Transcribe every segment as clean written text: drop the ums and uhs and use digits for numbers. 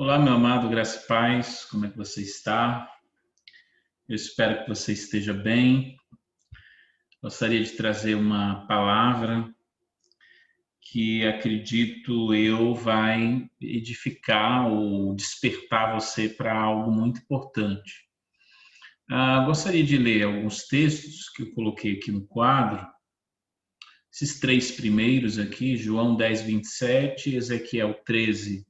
Olá, meu amado, graça e paz, como é que você está? Eu espero que você esteja bem. Gostaria de trazer uma palavra que acredito eu vai edificar ou despertar você para algo muito importante. Gostaria de ler alguns textos que eu coloquei aqui no quadro. Esses três primeiros aqui, João 10, 27, Ezequiel 13,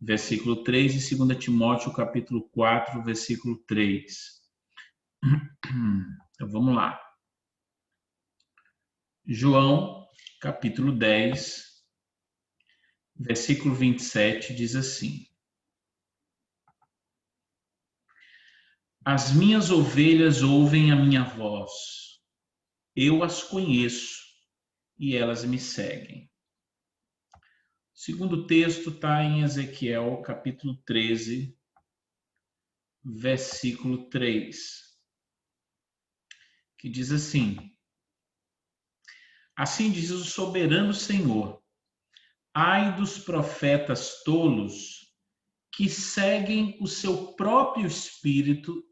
versículo 3 e 2 Timóteo capítulo 4, versículo 3. Então vamos lá. João, capítulo 10, versículo 27 diz assim: As minhas ovelhas ouvem a minha voz, eu as conheço e elas me seguem. O segundo texto está em Ezequiel, capítulo 13, versículo 3, que diz assim: Assim diz o soberano Senhor, ai dos profetas tolos que seguem o seu próprio espírito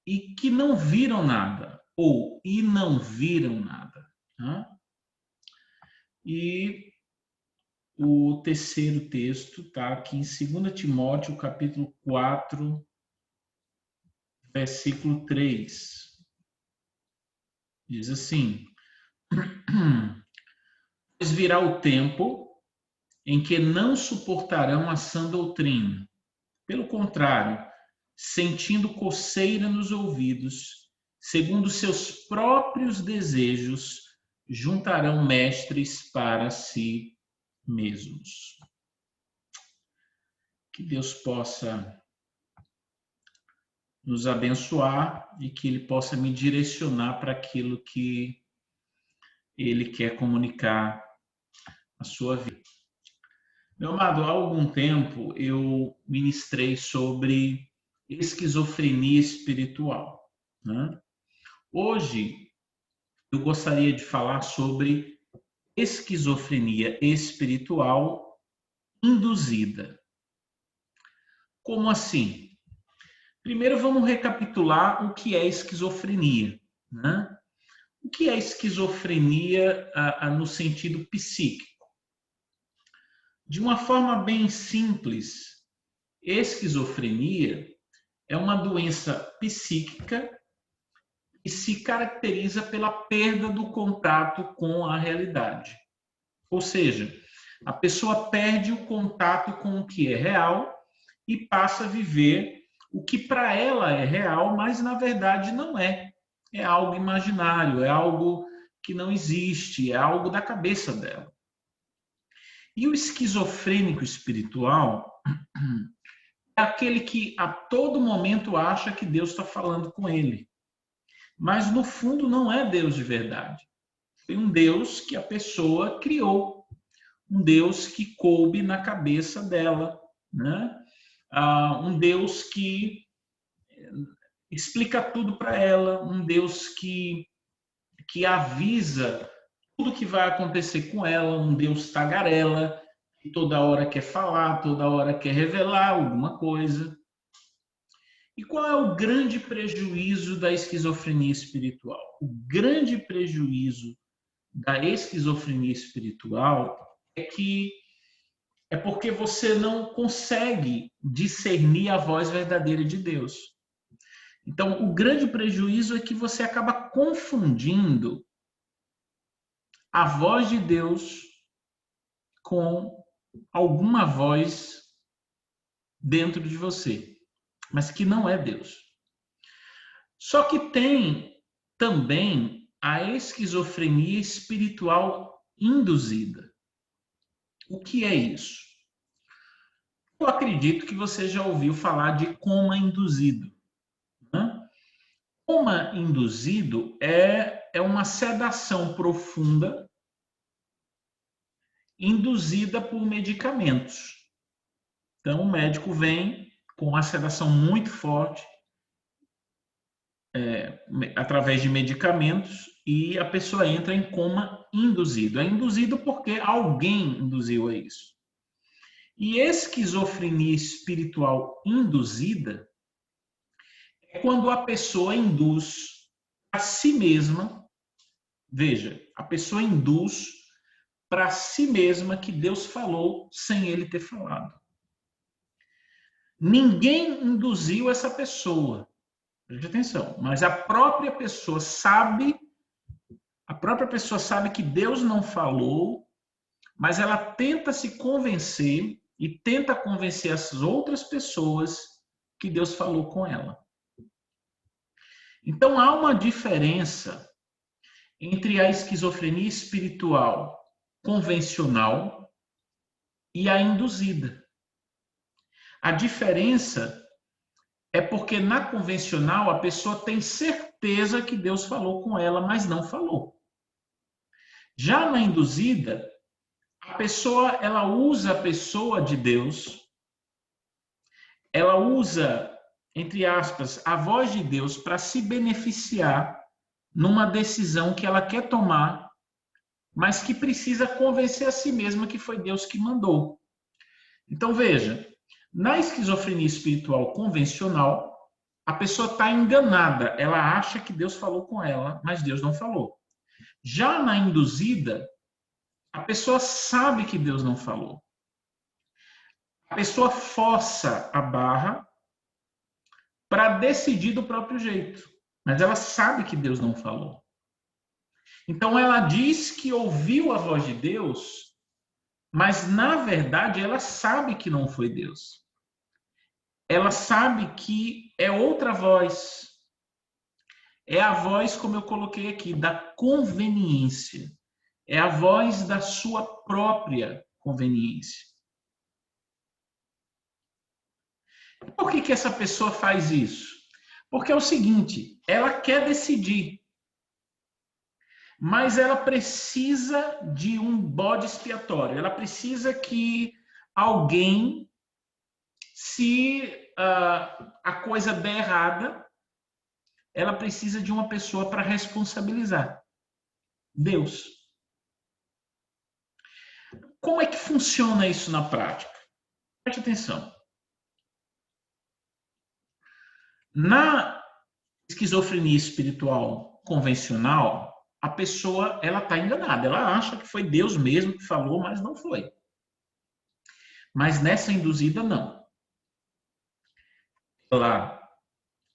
e que não viram nada, ou e não viram nada. Né? E o terceiro texto está aqui em 2 Timóteo, capítulo 4, versículo 3. Diz assim: Pois virá o tempo em que não suportarão a sã doutrina. Pelo contrário, sentindo coceira nos ouvidos, segundo seus próprios desejos, juntarão mestres para si mesmos. Que Deus possa nos abençoar e que Ele possa me direcionar para aquilo que Ele quer comunicar à sua vida. Meu amado, há algum tempo eu ministrei sobre esquizofrenia espiritual. Né? Hoje eu gostaria de falar sobre esquizofrenia espiritual induzida. Como assim? Primeiro vamos recapitular o que é esquizofrenia. Né? O que é esquizofrenia no sentido psíquico? De uma forma bem simples, esquizofrenia é uma doença psíquica que se caracteriza pela perda do contato com a realidade. Ou seja, a pessoa perde o contato com o que é real e passa a viver o que para ela é real, mas na verdade não é. É algo imaginário, é algo que não existe, é algo da cabeça dela. E o esquizofrênico espiritual é aquele que a todo momento acha que Deus está falando com ele. Mas no fundo não é Deus de verdade. Tem um Deus que a pessoa criou, um Deus que coube na cabeça dela, né? Um Deus que explica tudo para ela, um Deus que avisa tudo que vai acontecer com ela, um Deus tagarela, que toda hora quer falar, toda hora quer revelar alguma coisa. E qual é o grande prejuízo da esquizofrenia espiritual? O grande prejuízo da esquizofrenia espiritual é porque você não consegue discernir a voz verdadeira de Deus. Então, o grande prejuízo é que você acaba confundindo a voz de Deus com alguma voz dentro de você, mas que não é Deus. Só que tem também a esquizofrenia espiritual induzida. O que é isso? Eu acredito que você já ouviu falar de coma induzido. Né? Coma induzido é uma sedação profunda induzida por medicamentos. Então, o médico vem com uma sedação muito forte, através de medicamentos, e a pessoa entra em coma induzido. É induzido porque alguém induziu a isso. E esquizofrenia espiritual induzida é quando a pessoa induz a si mesma, veja, a pessoa induz para si mesma que Deus falou sem ele ter falado. Ninguém induziu essa pessoa, preste atenção, mas a própria pessoa sabe que Deus não falou, mas ela tenta se convencer e tenta convencer as outras pessoas que Deus falou com ela. Então há uma diferença entre a esquizofrenia espiritual convencional e a induzida. A diferença é porque na convencional a pessoa tem certeza que Deus falou com ela, mas não falou. Já na induzida, a pessoa, ela usa a pessoa de Deus, ela usa, entre aspas, a voz de Deus para se beneficiar numa decisão que ela quer tomar, mas que precisa convencer a si mesma que foi Deus que mandou. Então, veja, na esquizofrenia espiritual convencional, a pessoa está enganada, ela acha que Deus falou com ela, mas Deus não falou. Já na induzida, a pessoa sabe que Deus não falou. A pessoa força a barra para decidir do próprio jeito, mas ela sabe que Deus não falou. Então ela diz que ouviu a voz de Deus, mas na verdade ela sabe que não foi Deus. Ela sabe que é outra voz. É a voz, como eu coloquei aqui, da conveniência. É a voz da sua própria conveniência. Por que essa pessoa faz isso? Porque é o seguinte, ela quer decidir, mas ela precisa de um bode expiatório. Ela precisa que alguém, se a coisa der errada, ela precisa de uma pessoa para responsabilizar. Deus. Como é que funciona isso na prática? Preste atenção. Na esquizofrenia espiritual convencional, a pessoa ela está enganada. Ela acha que foi Deus mesmo que falou, mas não foi. Mas nessa induzida, não. Ela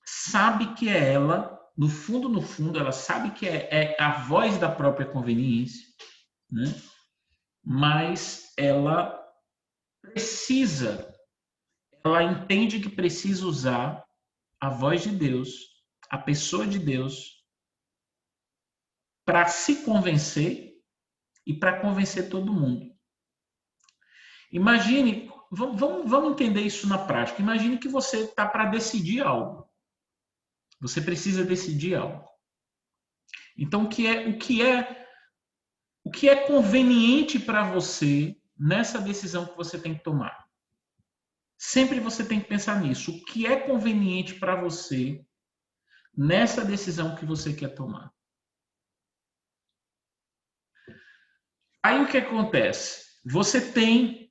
sabe que é ela, no fundo, ela sabe que é a voz da própria conveniência, né? Mas ela entende que precisa usar a voz de Deus, a pessoa de Deus, para se convencer e para convencer todo mundo. Imagine, vamos entender isso na prática. Imagine que você está para decidir algo. Você precisa decidir algo. Então, o que é conveniente para você nessa decisão que você tem que tomar? Sempre você tem que pensar nisso. O que é conveniente para você nessa decisão que você quer tomar? Aí o que acontece? Você tem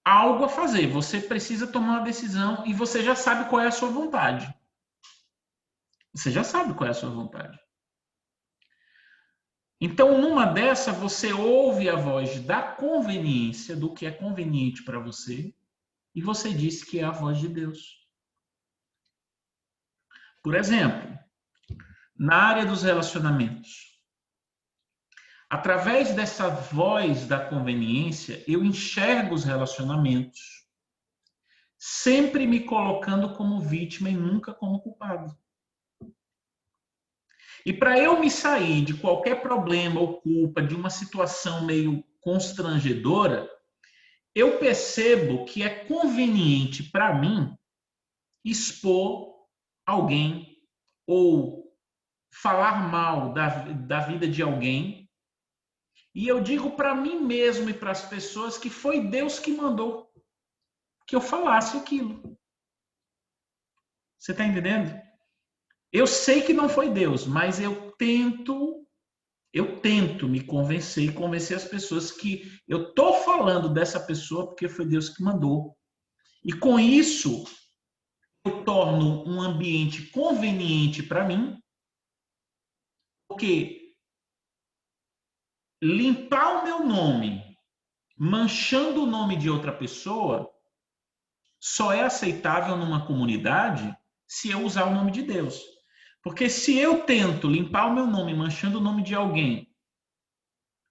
algo a fazer, você precisa tomar uma decisão e você já sabe qual é a sua vontade. Você já sabe qual é a sua vontade. Então, numa dessa, você ouve a voz da conveniência, do que é conveniente para você, e você diz que é a voz de Deus. Por exemplo, na área dos relacionamentos, através dessa voz da conveniência, eu enxergo os relacionamentos, sempre me colocando como vítima e nunca como culpado. E para eu me sair de qualquer problema ou culpa, de uma situação meio constrangedora, eu percebo que é conveniente para mim expor alguém ou falar mal da vida de alguém. E eu digo para mim mesmo e para as pessoas que foi Deus que mandou que eu falasse aquilo. Você está entendendo? Eu sei que não foi Deus, mas eu tento Eu tento me convencer e convencer as pessoas que eu estou falando dessa pessoa porque foi Deus que mandou. E com isso, eu torno um ambiente conveniente para mim, porque limpar o meu nome, manchando o nome de outra pessoa, só é aceitável numa comunidade se eu usar o nome de Deus. Porque se eu tento limpar o meu nome manchando o nome de alguém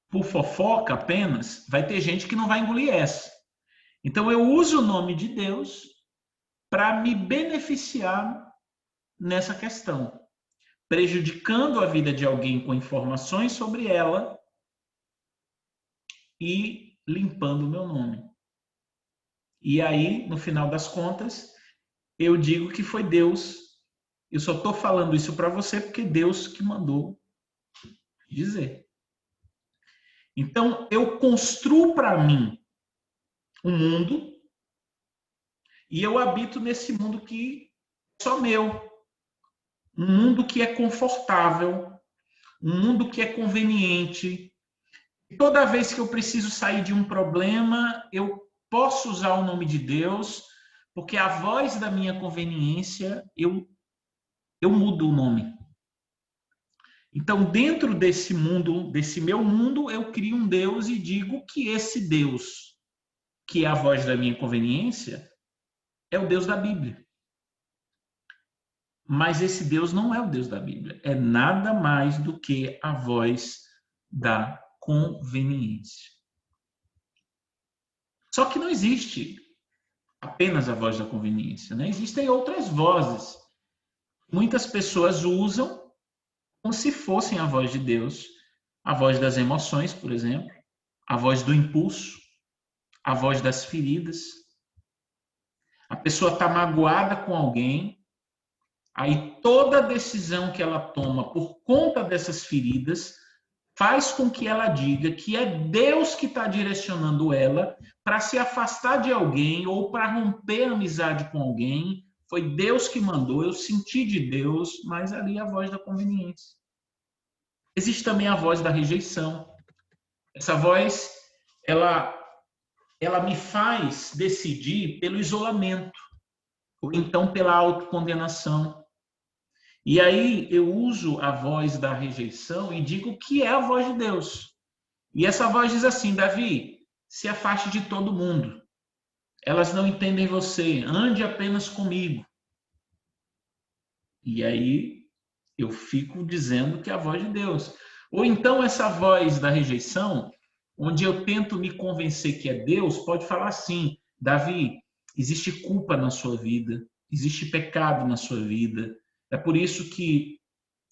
por fofoca apenas, vai ter gente que não vai engolir essa. Então eu uso o nome de Deus para me beneficiar nessa questão, prejudicando a vida de alguém com informações sobre ela e limpando o meu nome. E aí, no final das contas, eu digo que foi Deus. Eu só estou falando isso para você porque Deus que mandou dizer. Então, eu construo para mim um mundo e eu habito nesse mundo que é só meu. Um mundo que é confortável, um mundo que é conveniente. Toda vez que eu preciso sair de um problema, eu posso usar o nome de Deus, porque a voz da minha conveniência, eu mudo o nome. Então, dentro desse mundo, desse meu mundo, eu crio um Deus e digo que esse Deus, que é a voz da minha conveniência, é o Deus da Bíblia. Mas esse Deus não é o Deus da Bíblia. É nada mais do que a voz da conveniência. Só que não existe apenas a voz da conveniência, né? Existem outras vozes. Muitas pessoas usam como se fossem a voz de Deus, a voz das emoções, por exemplo, a voz do impulso, a voz das feridas. A pessoa está magoada com alguém, aí toda decisão que ela toma por conta dessas feridas faz com que ela diga que é Deus que está direcionando ela para se afastar de alguém ou para romper a amizade com alguém. Foi Deus que mandou, eu senti de Deus, mas ali é a voz da conveniência. Existe também a voz da rejeição. Essa voz, ela me faz decidir pelo isolamento, ou então pela autocondenação. E aí eu uso a voz da rejeição e digo que é a voz de Deus. E essa voz diz assim: Davi, se afaste de todo mundo. Elas não entendem você, ande apenas comigo. E aí eu fico dizendo que é a voz de Deus. Ou então essa voz da rejeição, onde eu tento me convencer que é Deus, pode falar assim: Davi, existe culpa na sua vida, existe pecado na sua vida. É por isso que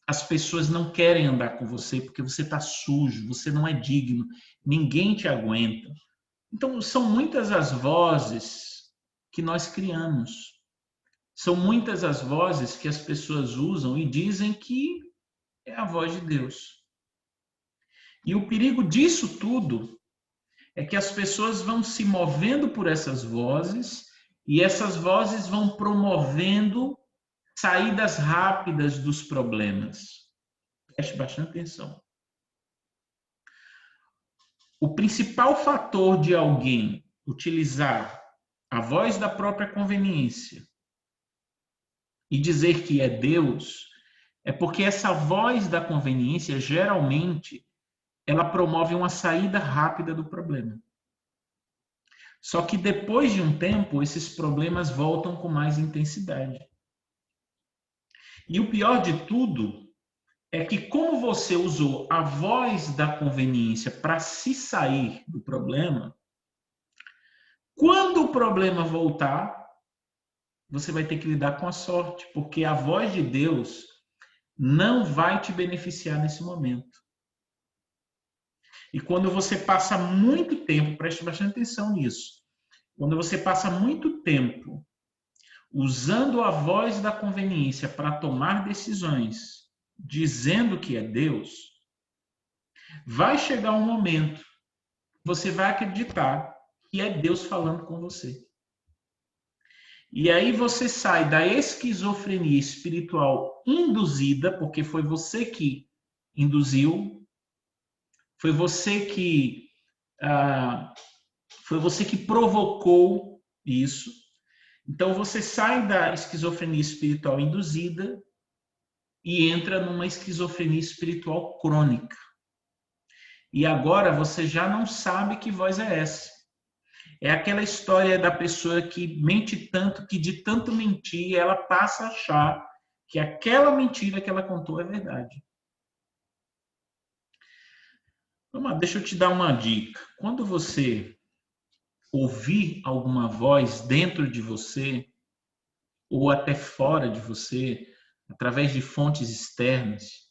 as pessoas não querem andar com você, porque você está sujo, você não é digno, ninguém te aguenta. Então, são muitas as vozes que nós criamos. São muitas as vozes que as pessoas usam e dizem que é a voz de Deus. E o perigo disso tudo é que as pessoas vão se movendo por essas vozes e essas vozes vão promovendo saídas rápidas dos problemas. Preste bastante atenção. O principal fator de alguém utilizar a voz da própria conveniência e dizer que é Deus é porque essa voz da conveniência, geralmente, ela promove uma saída rápida do problema. Só que depois de um tempo, esses problemas voltam com mais intensidade. E o pior de tudo é que, como você usou a voz da conveniência para se sair do problema, quando o problema voltar, você vai ter que lidar com a sorte, porque a voz de Deus não vai te beneficiar nesse momento. E quando você passa muito tempo, preste bastante atenção nisso, quando você passa muito tempo usando a voz da conveniência para tomar decisões, dizendo que é Deus, vai chegar um momento que você vai acreditar que é Deus falando com você. E aí você sai da esquizofrenia espiritual induzida, porque foi você que induziu, Foi você que foi você que provocou isso. Então você sai da esquizofrenia espiritual induzida e entra numa esquizofrenia espiritual crônica. E agora você já não sabe que voz é essa. É aquela história da pessoa que mente tanto que de tanto mentir ela passa a achar que aquela mentira que ela contou é verdade. Deixa eu te dar uma dica. Quando você ouvir alguma voz dentro de você ou até fora de você, através de fontes externas,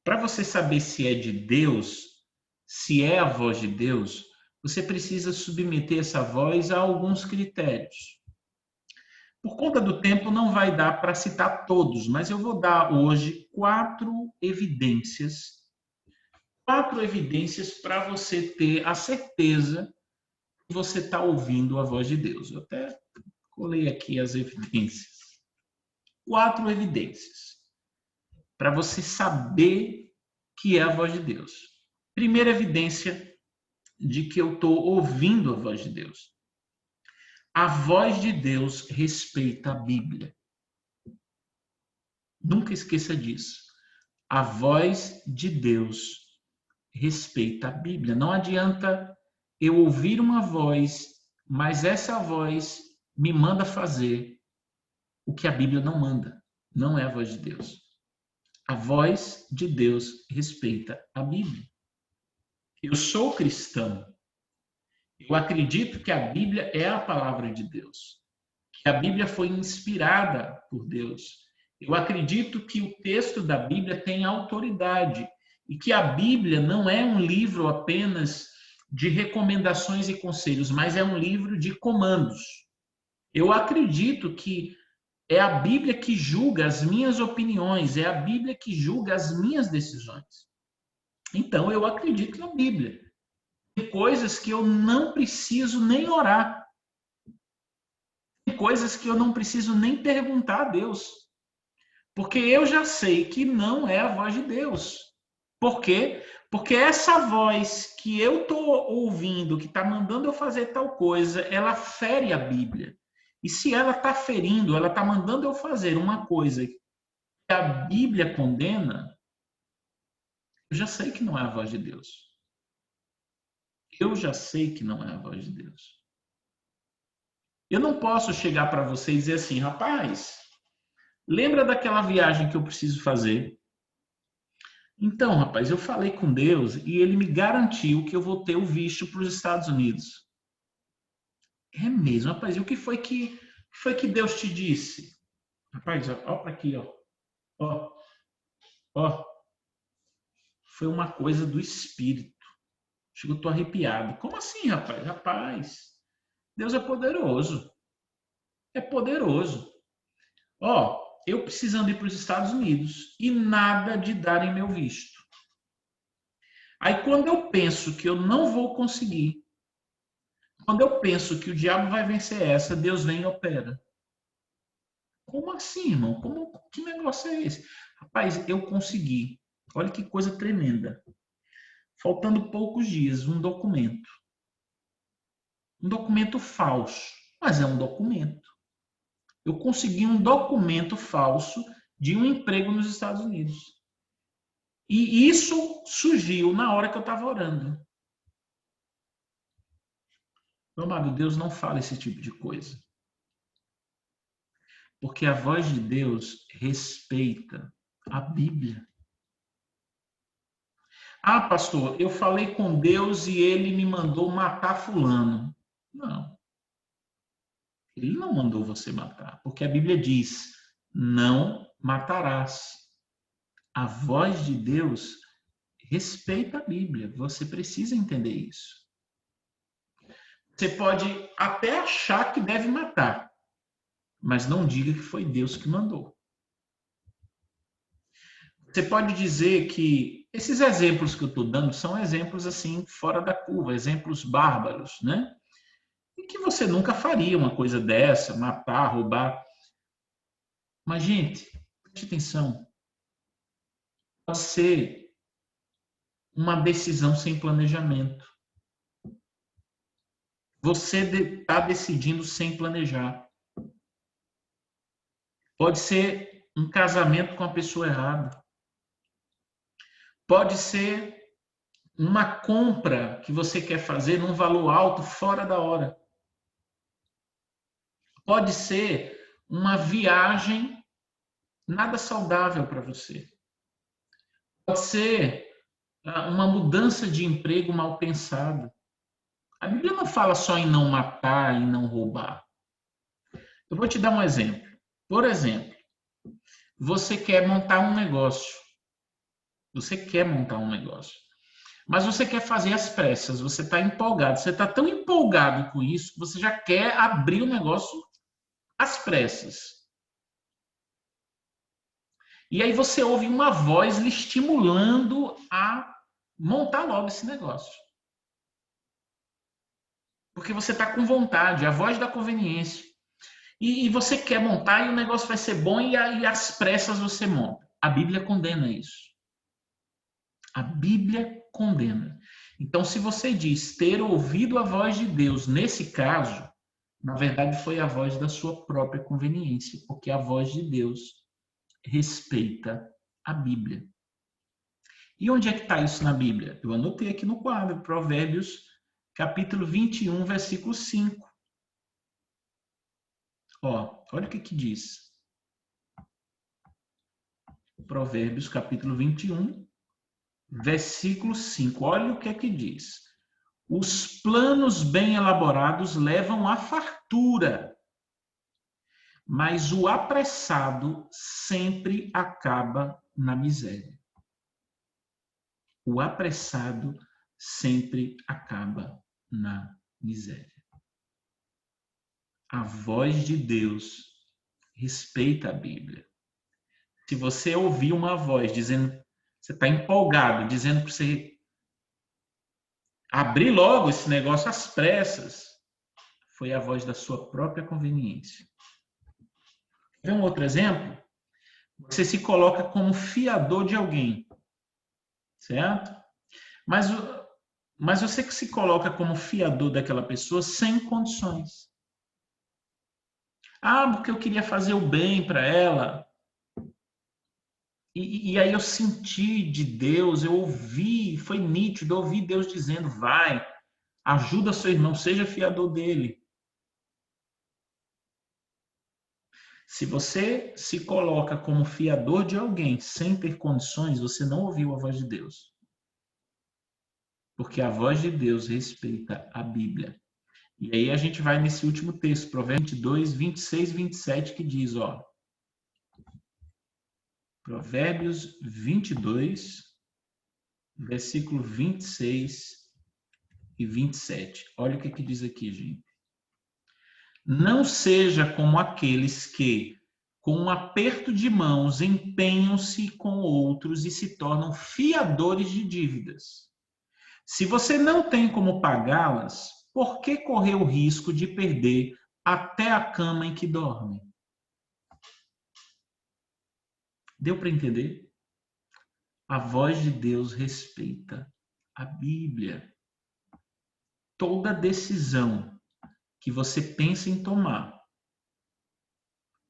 para você saber se é de Deus, se é a voz de Deus, você precisa submeter essa voz a alguns critérios. Por conta do tempo, não vai dar para citar todos, mas eu vou dar hoje 4 evidências para você ter a certeza que você está ouvindo a voz de Deus. Eu até colei aqui as evidências. 4 evidências para você saber que é a voz de Deus. Primeira evidência de que eu estou ouvindo a voz de Deus. A voz de Deus respeita a Bíblia. Nunca esqueça disso. A voz de Deus respeita a Bíblia. Não adianta eu ouvir uma voz, mas essa voz me manda fazer o que a Bíblia não manda. Não é a voz de Deus. A voz de Deus respeita a Bíblia. Eu sou cristão. Eu acredito que a Bíblia é a palavra de Deus. Que a Bíblia foi inspirada por Deus. Eu acredito que o texto da Bíblia tem autoridade e que a Bíblia não é um livro apenas de recomendações e conselhos, mas é um livro de comandos. Eu acredito que é a Bíblia que julga as minhas opiniões, é a Bíblia que julga as minhas decisões. Então, eu acredito na Bíblia. Tem coisas que eu não preciso nem orar. Tem coisas que eu não preciso nem perguntar a Deus. Porque eu já sei que não é a voz de Deus. Por quê? Porque essa voz que eu estou ouvindo, que está mandando eu fazer tal coisa, ela fere a Bíblia. E se ela está ferindo, ela está mandando eu fazer uma coisa que a Bíblia condena, eu já sei que não é a voz de Deus. Eu já sei que não é a voz de Deus. Eu não posso chegar para você e dizer assim, rapaz, lembra daquela viagem que eu preciso fazer? Então, rapaz, eu falei com Deus e ele me garantiu que eu vou ter o visto para os Estados Unidos. É mesmo, rapaz. E o que foi que Deus te disse? Rapaz, ó para aqui, ó. Ó, ó. Foi uma coisa do Espírito. Chegou, tô arrepiado. Como assim, rapaz? Rapaz, Deus é poderoso. É poderoso. Ó, eu precisando ir para os Estados Unidos e nada de darem meu visto. Aí quando eu penso que eu não vou conseguir, quando eu penso que o diabo vai vencer essa, Deus vem e opera. Como assim, irmão? Que negócio é esse? Rapaz, eu consegui. Olha que coisa tremenda. Faltando poucos dias, um documento. Um documento falso, mas é um documento. Eu consegui um documento falso de um emprego nos Estados Unidos. E isso surgiu na hora que eu estava orando. Meu amado, Deus não fala esse tipo de coisa. Porque a voz de Deus respeita a Bíblia. Ah, pastor, eu falei com Deus e ele me mandou matar fulano. Não. Ele não mandou você matar, porque a Bíblia diz: não matarás. A voz de Deus respeita a Bíblia. Você precisa entender isso. Você pode até achar que deve matar, mas não diga que foi Deus que mandou. Você pode dizer que esses exemplos que eu estou dando são exemplos assim fora da curva, exemplos bárbaros, né? E que você nunca faria uma coisa dessa, matar, roubar. Mas, gente, preste atenção. Pode ser uma decisão sem planejamento. Você está decidindo sem planejar. Pode ser um casamento com a pessoa errada. Pode ser uma compra que você quer fazer num valor alto fora da hora. Pode ser uma viagem nada saudável para você. Pode ser uma mudança de emprego mal pensada. A Bíblia não fala só em não matar, em não roubar. Eu vou te dar um exemplo. Por exemplo, você quer montar um negócio. Você quer montar um negócio. Mas você quer fazer às pressas, você está empolgado. Você está tão empolgado com isso que você já quer abrir o negócio às pressas. E aí você ouve uma voz lhe estimulando a montar logo esse negócio. Porque você está com vontade, a voz da conveniência. E você quer montar e o negócio vai ser bom e aí às pressas você monta. A Bíblia condena isso. A Bíblia condena. Então, se você diz ter ouvido a voz de Deus, nesse caso, na verdade foi a voz da sua própria conveniência, porque a voz de Deus respeita a Bíblia. E onde é que está isso na Bíblia? Eu anotei aqui no quadro, Provérbios, capítulo 21, versículo 5. Olha o que diz. Provérbios, capítulo 21, versículo 5. Olha o que diz. Os planos bem elaborados levam à fartura, mas o apressado sempre acaba na miséria. O apressado sempre acaba na miséria. A voz de Deus respeita a Bíblia. Se você ouvir uma voz dizendo, você está empolgado, dizendo para você abrir logo esse negócio às pressas, foi a voz da sua própria conveniência. Quer um outro exemplo? Você se coloca como fiador de alguém, certo? Mas você que se coloca como fiador daquela pessoa sem condições. Porque eu queria fazer o bem para ela. E aí eu senti de Deus, eu ouvi, foi nítido, eu ouvi Deus dizendo, vai, ajuda seu irmão, seja fiador dele. Se você se coloca como fiador de alguém sem ter condições, você não ouviu a voz de Deus. Porque a voz de Deus respeita a Bíblia. E aí a gente vai nesse último texto, Provérbios 22, 26 e 27, que diz, Provérbios 22, versículo 26 e 27. Olha o que diz aqui, gente. Não seja como aqueles que, com um aperto de mãos, empenham-se com outros e se tornam fiadores de dívidas. Se você não tem como pagá-las, por que correr o risco de perder até a cama em que dorme? Deu para entender? A voz de Deus respeita a Bíblia. Toda decisão que você pensa em tomar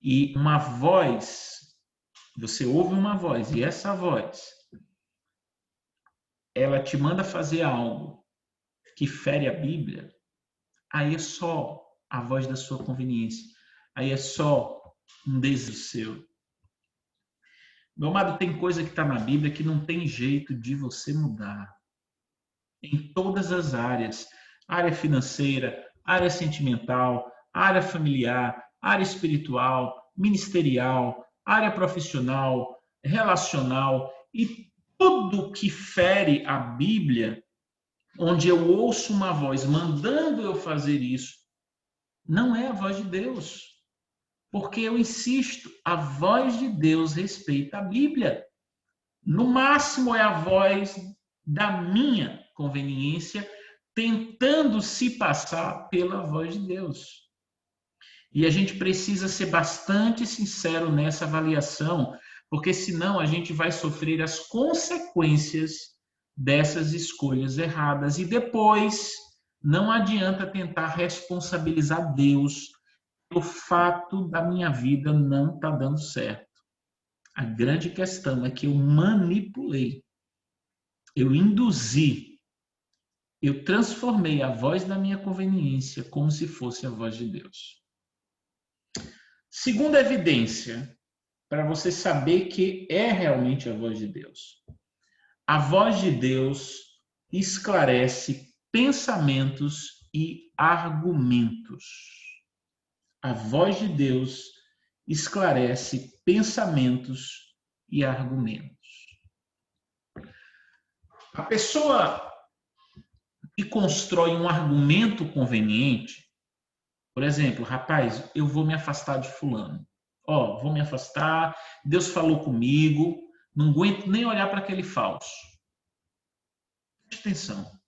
e uma voz, você ouve uma voz e essa voz, ela te manda fazer algo que fere a Bíblia, aí é só a voz da sua conveniência. Aí é só um desejo seu. Meu amado, tem coisa que está na Bíblia que não tem jeito de você mudar. Em todas as áreas. Área financeira, área sentimental, área familiar, área espiritual, ministerial, área profissional, relacional. E tudo que fere a Bíblia, onde eu ouço uma voz mandando eu fazer isso, não é a voz de Deus. Porque eu insisto, a voz de Deus respeita a Bíblia. No máximo é a voz da minha conveniência, tentando se passar pela voz de Deus. E a gente precisa ser bastante sincero nessa avaliação, porque senão a gente vai sofrer as consequências dessas escolhas erradas. E depois, não adianta tentar responsabilizar Deus pelo fato da minha vida não estar dando certo. A grande questão é que eu manipulei, eu induzi, eu transformei a voz da minha conveniência como se fosse a voz de Deus. Segunda evidência, para você saber que é realmente a voz de Deus. A voz de Deus esclarece pensamentos e argumentos. A voz de Deus esclarece pensamentos e argumentos. A pessoa que constrói um argumento conveniente, por exemplo, rapaz, eu vou me afastar de fulano. Vou me afastar, Deus falou comigo, não aguento nem olhar para aquele falso. Preste atenção.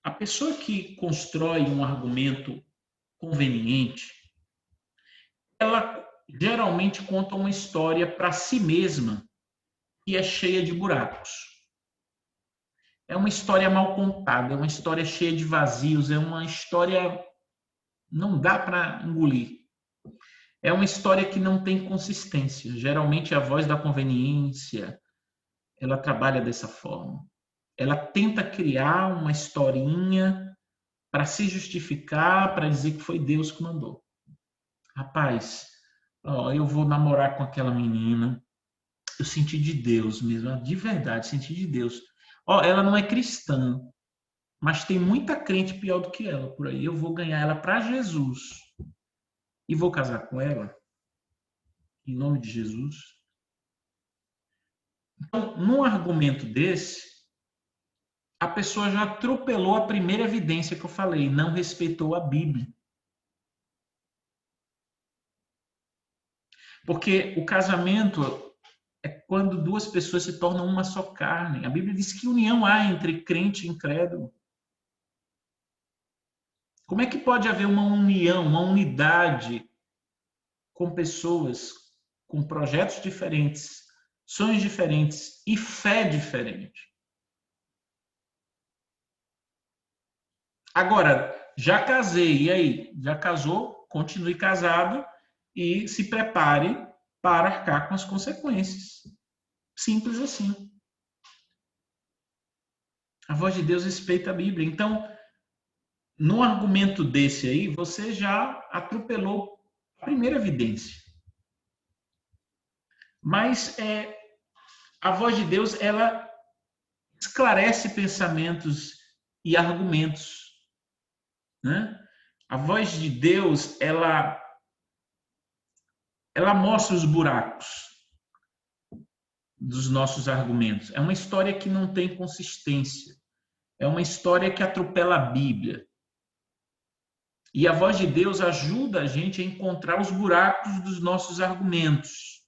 A pessoa que constrói um argumento conveniente, ela geralmente conta uma história para si mesma que é cheia de buracos. É uma história mal contada, é uma história cheia de vazios, é uma história não dá para engolir. É uma história que não tem consistência. Geralmente a voz da conveniência, ela trabalha dessa forma. Ela tenta criar uma historinha para se justificar, para dizer que foi Deus que mandou. Rapaz, eu vou namorar com aquela menina, eu senti de Deus mesmo, de verdade, senti de Deus. Ela não é cristã, mas tem muita crente pior do que ela por aí. Eu vou ganhar ela para Jesus e vou casar com ela, em nome de Jesus. Então, num argumento desse, a pessoa já atropelou a primeira evidência que eu falei, não respeitou a Bíblia. Porque o casamento é quando duas pessoas se tornam uma só carne. A Bíblia diz que união há entre crente e incrédulo. Como é que pode haver uma união, uma unidade com pessoas com projetos diferentes, sonhos diferentes e fé diferente? Agora, já casei, e aí? Já casou? Continue casado e se prepare para arcar com as consequências. Simples assim. A voz de Deus respeita a Bíblia. Então, num argumento desse aí, você já atropelou a primeira evidência. Mas a voz de Deus, ela esclarece pensamentos e argumentos, né? A voz de Deus, ela mostra os buracos dos nossos argumentos. É uma história que não tem consistência. É uma história que atropela a Bíblia. E a voz de Deus ajuda a gente a encontrar os buracos dos nossos argumentos.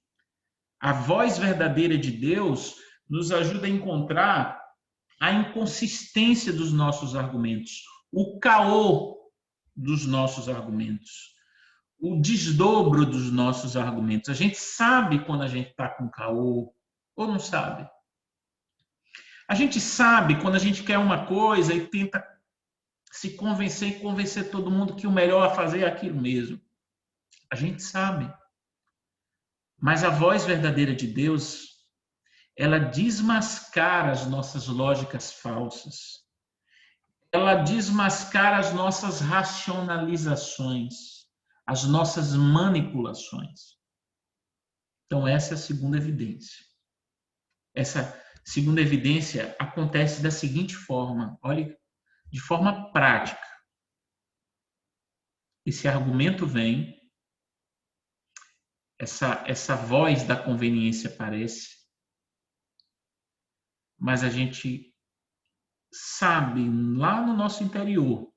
A voz verdadeira de Deus nos ajuda a encontrar a inconsistência dos nossos argumentos, o caô dos nossos argumentos, o desdobro dos nossos argumentos. A gente sabe quando a gente está com caô ou não sabe. A gente sabe quando a gente quer uma coisa e tenta se convencer e convencer todo mundo que o melhor a fazer é aquilo mesmo. A gente sabe. Mas a voz verdadeira de Deus, ela desmascara as nossas lógicas falsas. Ela desmascara as nossas racionalizações, as nossas manipulações. Então, essa é a segunda evidência. Essa segunda evidência acontece da seguinte forma, olha, de forma prática. Esse argumento vem, essa voz da conveniência aparece, mas a gente sabe lá no nosso interior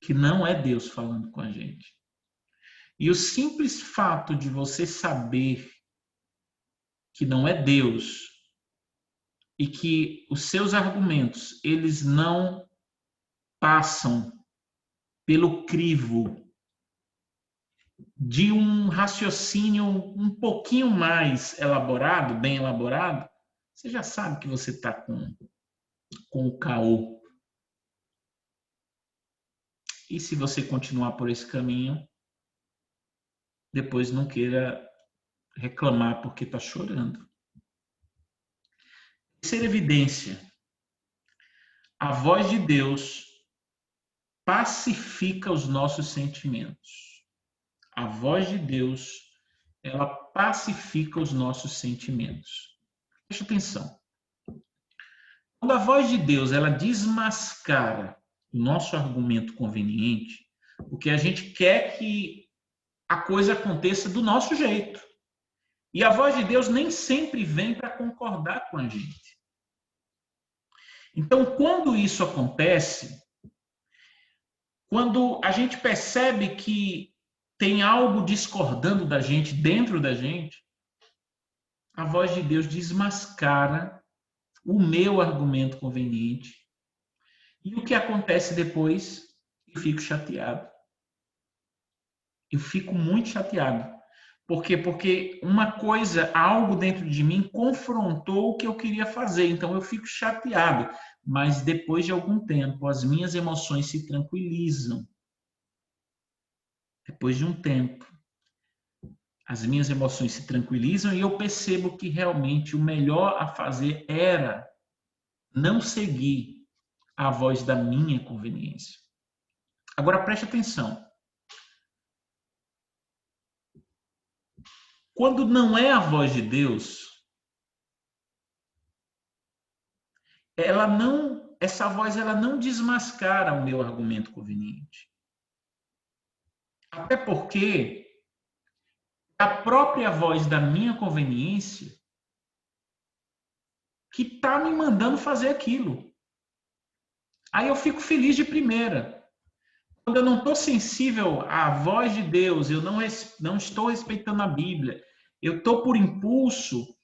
que não é Deus falando com a gente. E o simples fato de você saber que não é Deus e que os seus argumentos, eles não passam pelo crivo de um raciocínio um pouquinho mais elaborado, bem elaborado, você já sabe que você está com o caô. E se você continuar por esse caminho, depois não queira reclamar porque está chorando. Terceira evidência. A voz de Deus pacifica os nossos sentimentos. A voz de Deus, ela pacifica os nossos sentimentos. Preste atenção. Quando a voz de Deus, ela desmascara o nosso argumento conveniente, porque a gente quer que a coisa aconteça do nosso jeito. E a voz de Deus nem sempre vem para concordar com a gente. Então, quando isso acontece, quando a gente percebe que tem algo discordando da gente, dentro da gente, a voz de Deus desmascara o meu argumento conveniente. E o que acontece depois? Eu fico chateado. Eu fico muito chateado. Por quê? Porque uma coisa, algo dentro de mim confrontou o que eu queria fazer. Então eu fico chateado. Mas depois de algum tempo, as minhas emoções se tranquilizam. Depois de um tempo, as minhas emoções se tranquilizam e eu percebo que realmente o melhor a fazer era não seguir a voz da minha conveniência. Agora preste atenção. Quando não é a voz de Deus, essa voz ela não desmascara o meu argumento conveniente. Até porque a própria voz da minha conveniência que está me mandando fazer aquilo. Aí eu fico feliz de primeira. Quando eu não estou sensível à voz de Deus, eu não estou respeitando a Bíblia, eu estou por impulso,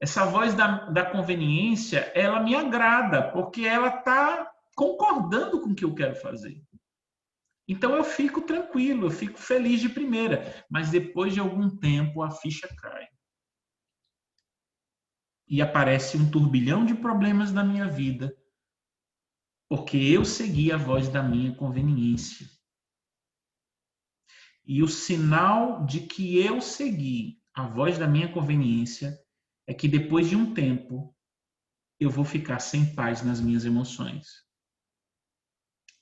essa voz da conveniência, ela me agrada, porque ela está concordando com o que eu quero fazer. Então eu fico tranquilo, eu fico feliz de primeira, mas depois de algum tempo a ficha cai. E aparece um turbilhão de problemas na minha vida, porque eu segui a voz da minha conveniência. E o sinal de que eu segui a voz da minha conveniência é que depois de um tempo eu vou ficar sem paz nas minhas emoções.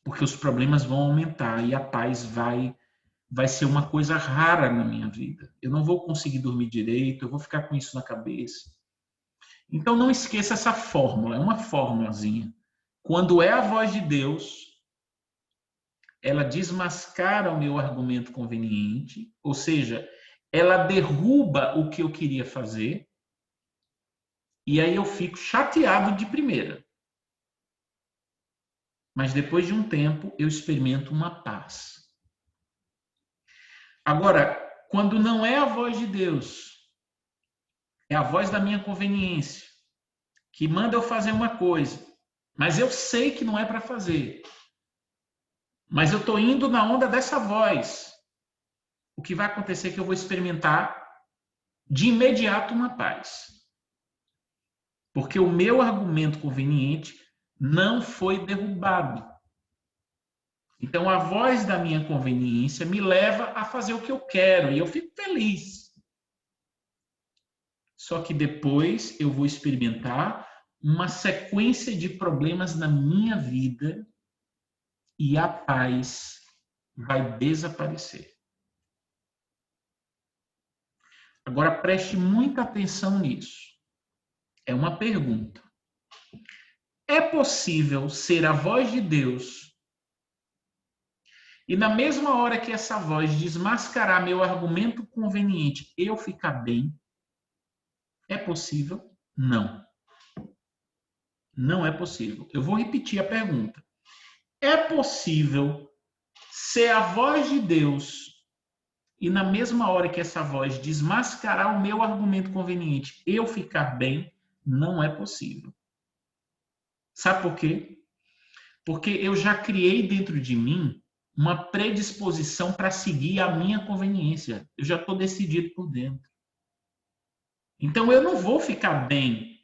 Porque os problemas vão aumentar e a paz vai ser uma coisa rara na minha vida. Eu não vou conseguir dormir direito, eu vou ficar com isso na cabeça. Então não esqueça essa fórmula, é uma fórmulazinha. Quando é a voz de Deus, ela desmascara o meu argumento conveniente, ou seja, ela derruba o que eu queria fazer, e aí eu fico chateado de primeira. Mas depois de um tempo, eu experimento uma paz. Agora, quando não é a voz de Deus, é a voz da minha conveniência, que manda eu fazer uma coisa, mas eu sei que não é para fazer. Mas eu estou indo na onda dessa voz. O que vai acontecer é que eu vou experimentar de imediato uma paz. Porque o meu argumento conveniente não foi derrubado. Então, a voz da minha conveniência me leva a fazer o que eu quero e eu fico feliz. Só que depois eu vou experimentar uma sequência de problemas na minha vida e a paz vai desaparecer. Agora preste muita atenção nisso. É uma pergunta. É possível ser a voz de Deus e na mesma hora que essa voz desmascarar meu argumento conveniente, eu ficar bem? É possível? Não. Não é possível. Eu vou repetir a pergunta. É possível ser a voz de Deus e na mesma hora que essa voz desmascarar o meu argumento conveniente, eu ficar bem? Não é possível. Sabe por quê? Porque eu já criei dentro de mim uma predisposição para seguir a minha conveniência. Eu já estou decidido por dentro. Então eu não vou ficar bem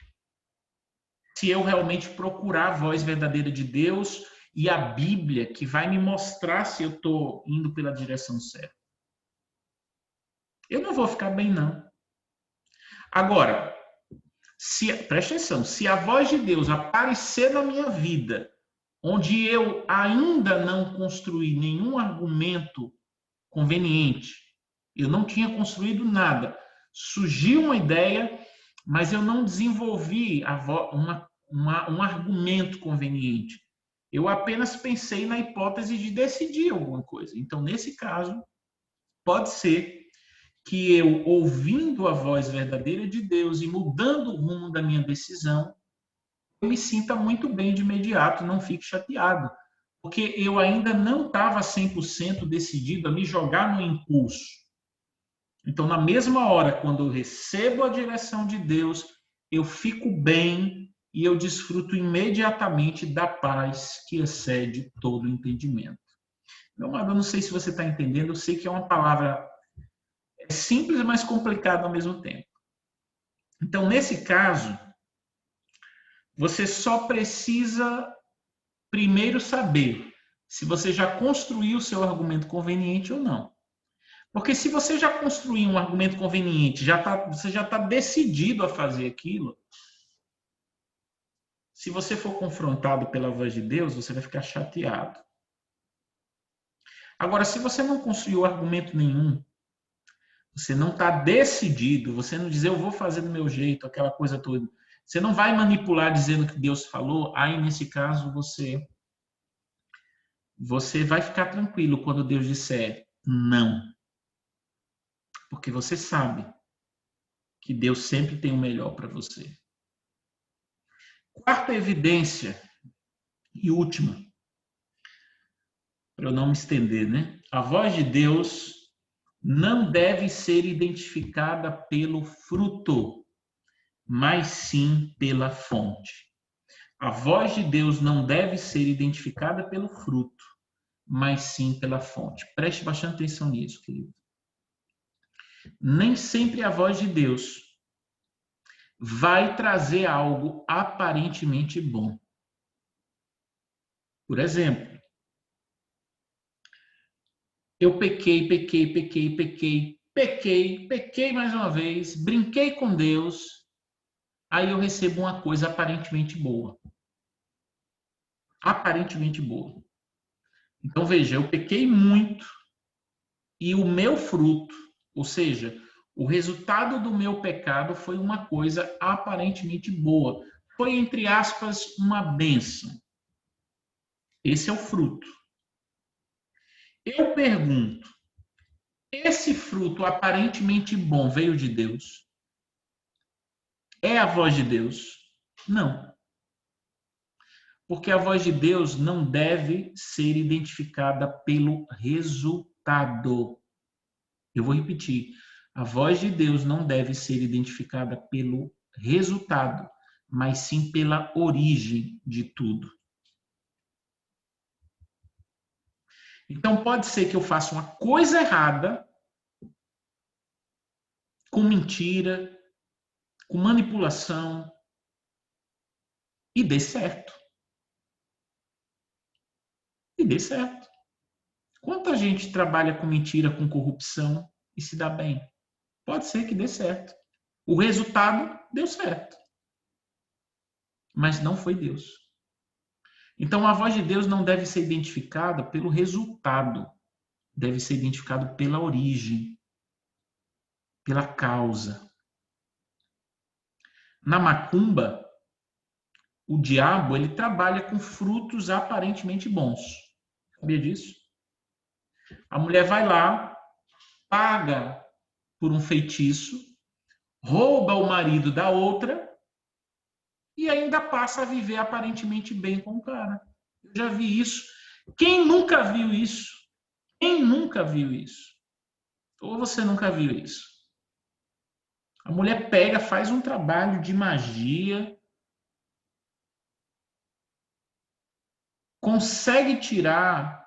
se eu realmente procurar a voz verdadeira de Deus e a Bíblia, que vai me mostrar se eu estou indo pela direção certa. Eu não vou ficar bem, não. Agora, preste atenção, se a voz de Deus aparecer na minha vida, onde eu ainda não construí nenhum argumento conveniente, eu não tinha construído nada, surgiu uma ideia, mas eu não desenvolvi um argumento conveniente. Eu apenas pensei na hipótese de decidir alguma coisa. Então, nesse caso, pode ser que eu, ouvindo a voz verdadeira de Deus e mudando o rumo da minha decisão, eu me sinta muito bem de imediato, não fique chateado, porque eu ainda não estava 100% decidido a me jogar no impulso. Então, na mesma hora, quando eu recebo a direção de Deus, eu fico bem e eu desfruto imediatamente da paz que excede todo entendimento. Meu amado, eu não sei se você está entendendo, eu sei que é uma palavra simples, mas complicada ao mesmo tempo. Então, nesse caso, você só precisa primeiro saber se você já construiu o seu argumento conveniente ou não. Porque se você já construiu um argumento conveniente, você já está decidido a fazer aquilo, se você for confrontado pela voz de Deus, você vai ficar chateado. Agora, se você não construiu argumento nenhum, você não está decidido, você não diz, eu vou fazer do meu jeito, aquela coisa toda. Você não vai manipular dizendo que Deus falou, aí nesse caso você vai ficar tranquilo quando Deus disser não. Porque você sabe que Deus sempre tem o melhor para você. Quarta evidência e última, para eu não me estender, né? A voz de Deus não deve ser identificada pelo fruto, mas sim pela fonte. A voz de Deus não deve ser identificada pelo fruto, mas sim pela fonte. Preste bastante atenção nisso, querido. Nem sempre a voz de Deus vai trazer algo aparentemente bom. Por exemplo, eu pequei mais uma vez, brinquei com Deus, aí eu recebo uma coisa aparentemente boa. Aparentemente boa. Então, veja, eu pequei muito e o meu fruto, ou seja, o resultado do meu pecado foi uma coisa aparentemente boa. Foi, entre aspas, uma bênção. Esse é o fruto. Eu pergunto, esse fruto aparentemente bom veio de Deus? É a voz de Deus? Não. Porque a voz de Deus não deve ser identificada pelo resultado. Eu vou repetir. A voz de Deus não deve ser identificada pelo resultado, mas sim pela origem de tudo. Então, pode ser que eu faça uma coisa errada, com mentira, com manipulação, e dê certo. E dê certo. Quanta gente trabalha com mentira, com corrupção e se dá bem? Pode ser que dê certo. O resultado deu certo. Mas não foi Deus. Então, a voz de Deus não deve ser identificada pelo resultado. Deve ser identificado pela origem, pela causa. Na macumba, o diabo ele trabalha com frutos aparentemente bons. Sabia disso? A mulher vai lá, paga por um feitiço, rouba o marido da outra e ainda passa a viver aparentemente bem com o cara. Eu já vi isso. Quem nunca viu isso? Quem nunca viu isso? Ou você nunca viu isso? A mulher pega, faz um trabalho de magia, consegue tirar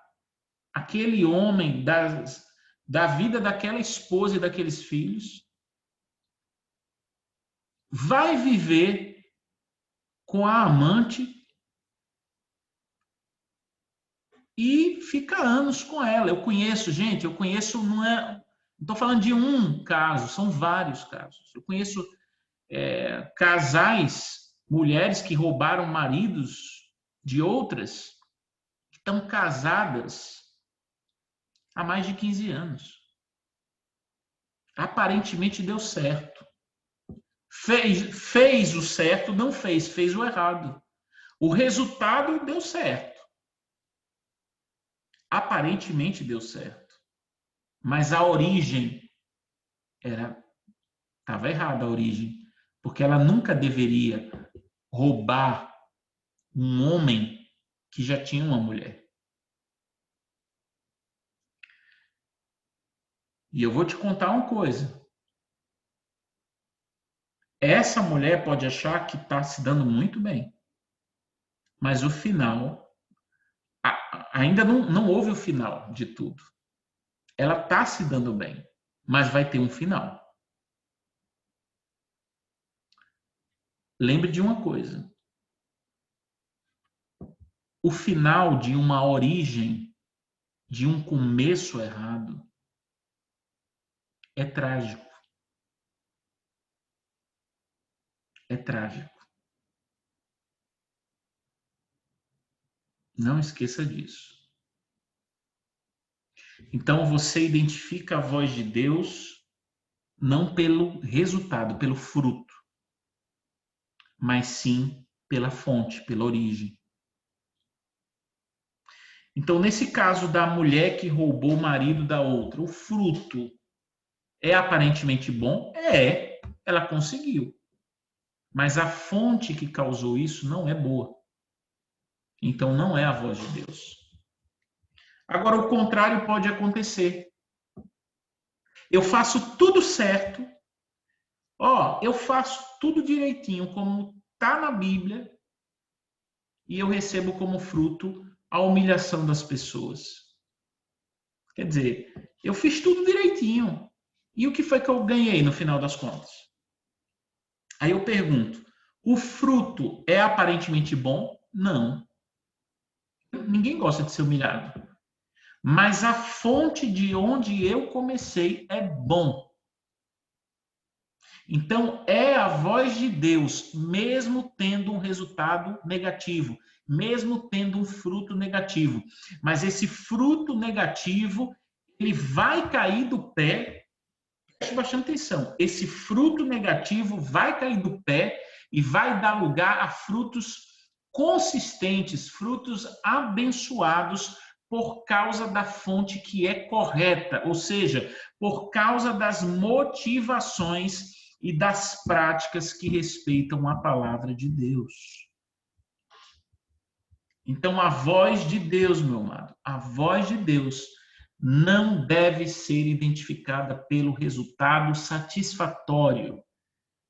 aquele homem da vida daquela esposa e daqueles filhos, vai viver com a amante e fica anos com ela. Eu conheço, gente, não estou falando de um caso, são vários casos. Eu conheço casais, mulheres que roubaram maridos de outras, que estão casadas há mais de 15 anos. Aparentemente deu certo. Fez o certo, não fez o errado. O resultado deu certo. Aparentemente deu certo. Mas a origem estava errada, a origem. Porque ela nunca deveria roubar um homem que já tinha uma mulher. E eu vou te contar uma coisa. Essa mulher pode achar que está se dando muito bem. Mas o final, ainda não houve o final de tudo. Ela está se dando bem, mas vai ter um final. Lembre de uma coisa. O final de uma origem, de um começo errado, é trágico. É trágico. Não esqueça disso. Então você identifica a voz de Deus não pelo resultado, pelo fruto, mas sim pela fonte, pela origem. Então, nesse caso da mulher que roubou o marido da outra, o fruto é aparentemente bom? Ela conseguiu. Mas a fonte que causou isso não é boa. Então, não é a voz de Deus. Agora, o contrário pode acontecer. Eu faço tudo certo. Eu faço tudo direitinho, como está na Bíblia, e eu recebo como fruto a humilhação das pessoas. Quer dizer, eu fiz tudo direitinho. E o que foi que eu ganhei no final das contas? Aí eu pergunto, o fruto é aparentemente bom? Não. Ninguém gosta de ser humilhado. Mas a fonte de onde eu comecei é bom. Então, é a voz de Deus, mesmo tendo um resultado negativo, mesmo tendo um fruto negativo. Mas esse fruto negativo, ele vai cair do pé. Preste bastante atenção. Esse fruto negativo vai cair do pé e vai dar lugar a frutos consistentes, frutos abençoados por causa da fonte que é correta, ou seja, por causa das motivações e das práticas que respeitam a palavra de Deus. Então, a voz de Deus, meu amado, a voz de Deus não deve ser identificada pelo resultado satisfatório,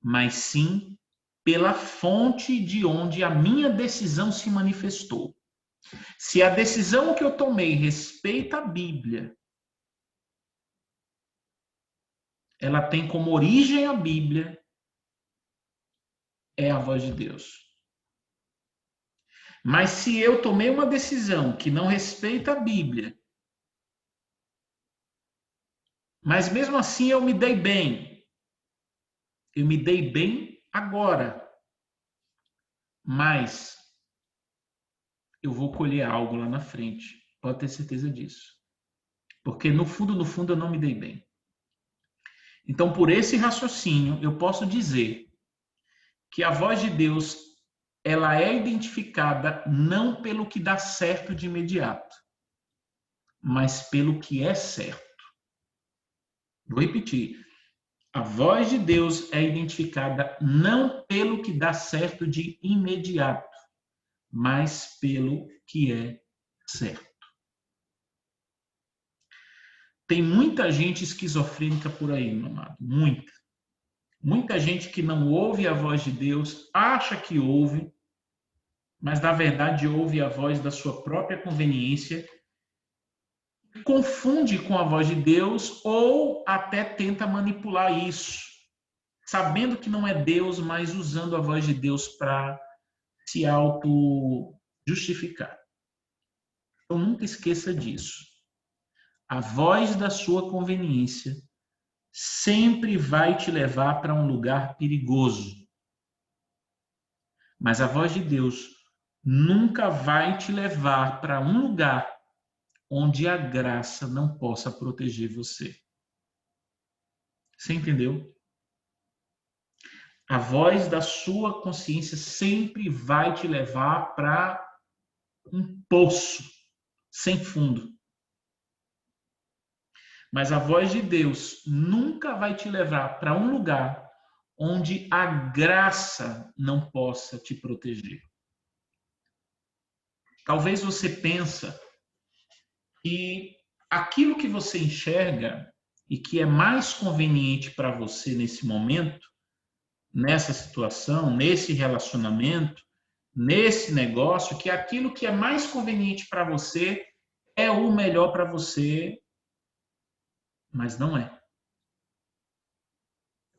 mas sim pela fonte de onde a minha decisão se manifestou. Se a decisão que eu tomei respeita a Bíblia, ela tem como origem a Bíblia, é a voz de Deus. Mas se eu tomei uma decisão que não respeita a Bíblia, mas mesmo assim eu me dei bem agora, mas eu vou colher algo lá na frente, pode ter certeza disso. Porque no fundo eu não me dei bem. Então, por esse raciocínio, eu posso dizer que a voz de Deus, ela é identificada não pelo que dá certo de imediato, mas pelo que é certo. Vou repetir. A voz de Deus é identificada não pelo que dá certo de imediato, mas pelo que é certo. Tem muita gente esquizofrênica por aí, meu amado. Muita. Muita gente que não ouve a voz de Deus, acha que ouve, mas na verdade ouve a voz da sua própria conveniência, confunde com a voz de Deus ou até tenta manipular isso, sabendo que não é Deus, mas usando a voz de Deus para se auto-justificar. Então, nunca esqueça disso. A voz da sua conveniência sempre vai te levar para um lugar perigoso. Mas a voz de Deus nunca vai te levar para um lugar onde a graça não possa proteger você. Você entendeu? A voz da sua consciência sempre vai te levar para um poço sem fundo. Mas a voz de Deus nunca vai te levar para um lugar onde a graça não possa te proteger. Talvez você pense que aquilo que você enxerga e que é mais conveniente para você nesse momento, nessa situação, nesse relacionamento, nesse negócio, que aquilo que é mais conveniente para você é o melhor para você, mas não é.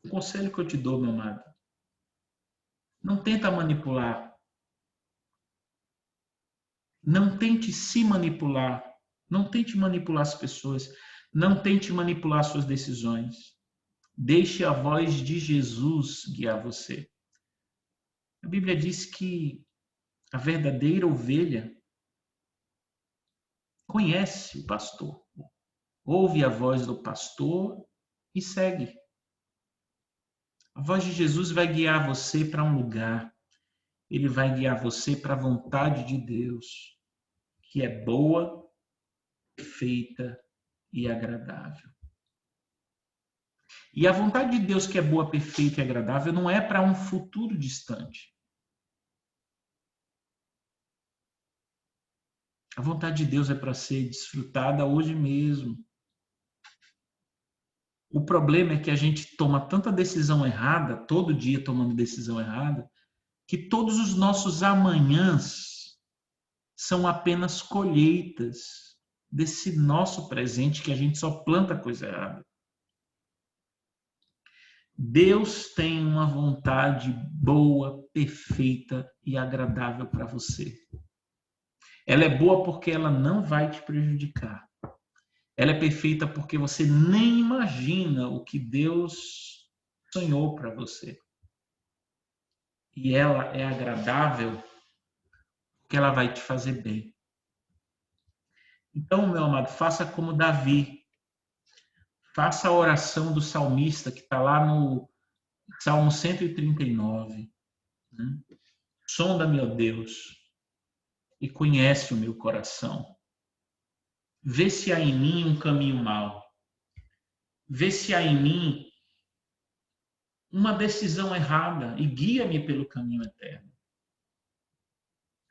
O conselho que eu te dou, meu amado, não tenta manipular. Não tente se manipular. Não tente manipular as pessoas. Não tente manipular suas decisões. Deixe a voz de Jesus guiar você. A Bíblia diz que a verdadeira ovelha conhece o pastor. Ouve a voz do pastor e segue. A voz de Jesus vai guiar você para um lugar. Ele vai guiar você para a vontade de Deus, que é boa, perfeita e agradável. E a vontade de Deus, que é boa, perfeita e agradável, não é para um futuro distante. A vontade de Deus é para ser desfrutada hoje mesmo. O problema é que a gente toma tanta decisão errada, todo dia tomando decisão errada, que todos os nossos amanhãs são apenas colheitas desse nosso presente, que a gente só planta coisa errada. Deus tem uma vontade boa, perfeita e agradável para você. Ela é boa porque ela não vai te prejudicar. Ela é perfeita porque você nem imagina o que Deus sonhou para você. E ela é agradável porque ela vai te fazer bem. Então, meu amado, faça como Davi. Faça a oração do salmista que está lá no Salmo 139. Né? Sonda-me, ó Deus, e conhece o meu coração. Vê se há em mim um caminho mau. Vê se há em mim uma decisão errada e guia-me pelo caminho eterno.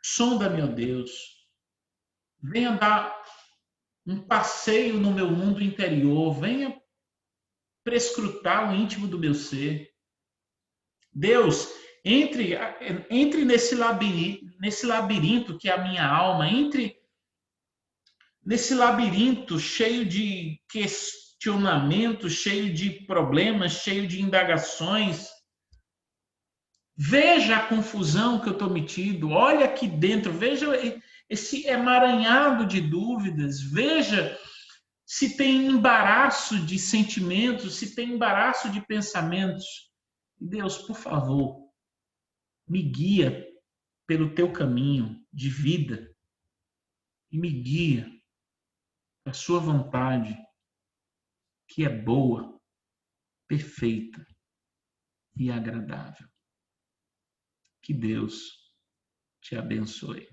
Sonda-me, ó Deus. Venha dar um passeio no meu mundo interior. Venha prescrutar o íntimo do meu ser. Deus, entre nesse labirinto que é a minha alma, entre nesse labirinto cheio de questionamentos, cheio de problemas, cheio de indagações. Veja a confusão que eu estou metido, olha aqui dentro, veja esse emaranhado de dúvidas, veja se tem embaraço de sentimentos, se tem embaraço de pensamentos. Deus, por favor, me guia pelo teu caminho de vida e me guia para a sua vontade, que é boa, perfeita e agradável. Que Deus te abençoe.